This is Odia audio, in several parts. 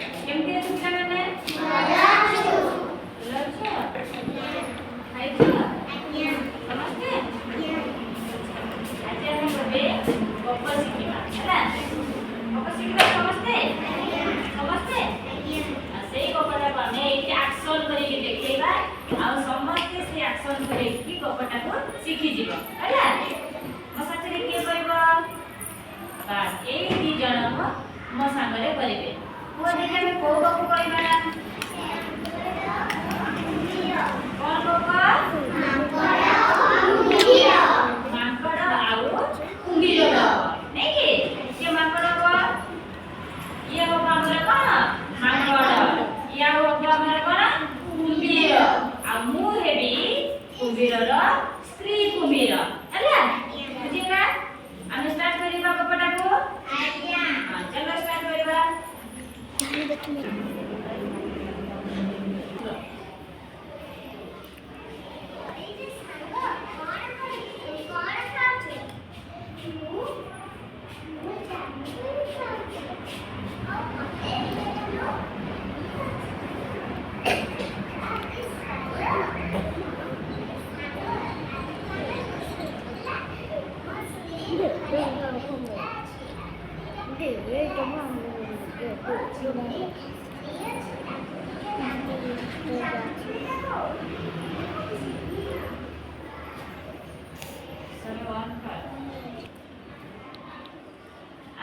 કેમકે સુખાને મજા છું લડછો આઈ છો નમસ્તે આજે અમે બે ગપ્પા શીખીવા ହେଲା ગપ્પા શીખીବା ସମସ୍ତେ ସମସ୍ତେ ସେଇ ଗପଟାକୁ ଆମେ ଏଇଠି ଆକ୍ସନ କରିକି ଦେଖେଇବା ଆଉ ସମସ୍ତେ ସେ ଆକ୍ସନ କରିକି ଗପଟାକୁ ଶିଖିଯିବ ହେଲା ମୋ ସାଥିରେ କିଏ କହିବ ବାସ୍ ଏଇ ଦି ଜଣ ମୋ ସାଙ୍ଗରେ କରିବେ ପୁଅ ଦେଖି ଆମେ କୋଉ ଗପ କହିବା କଣ ଗପ ମାଙ୍କଡ଼ ଆଉ କୁମ୍ଭୀର ନାଇଁ କି କିଏ ମାଙ୍କଡ଼ ହବ ଇଏ ହବ ଆମର କଣ ମାଙ୍କଡ଼ ଇଏ ହବ ଆମର କଣ କୁମ୍ଭୀର ଆଉ ମୁଁ ହେବି କୁମ୍ଭୀରର ସ୍ତ୍ରୀ କୁମ୍ଭୀର ହେଲା ବୁଝିଲା ଆମେ ଷ୍ଟାର୍ଟ କରିବା ଗପଟାକୁ ଆଜ୍ଞା ହଁ ଚାଲ ଷ୍ଟାର୍ଟ କରିବା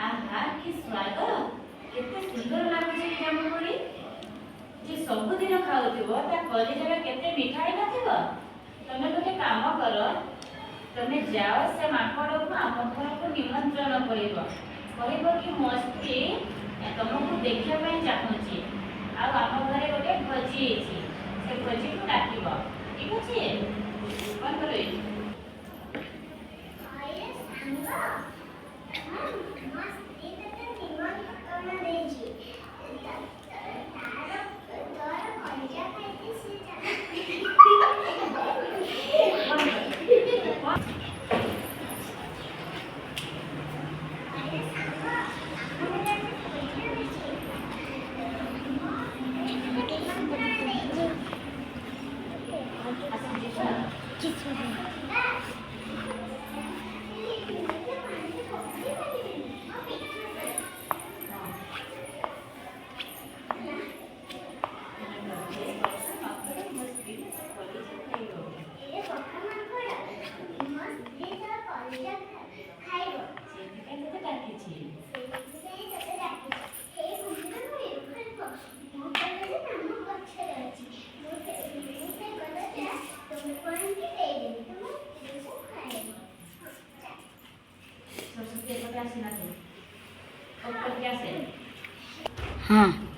आहा कि स्वाद केते सुंदर लागुଛି ଜାମୁକୋଳି ଯେ ସବୁଦିନ ଖାଉଥିବ ତା କଲିଜାରେ କେତେ ମିଠା ହେଇନଥିବ ତମେ ଗୋଟେ କାମ କର ତମେ ଯାଅ ସେ ମାଙ୍କଡ଼କୁ ଆମ ଘରକୁ ନିମନ୍ତ୍ରଣ କରିବ କହିବ କି ମୋ ସ୍ତ୍ରୀ ତମକୁ ଦେଖିବା ପାଇଁ ଚାହୁଁଛି ଆଉ ଆମ ଘରେ ଗୋଟେ ଭୋଜି ହେଇଛି ସେ ଭୋଜିକୁ ଡାକିବ ଠିକ ଅଛି କଣ କରିବେ हाँ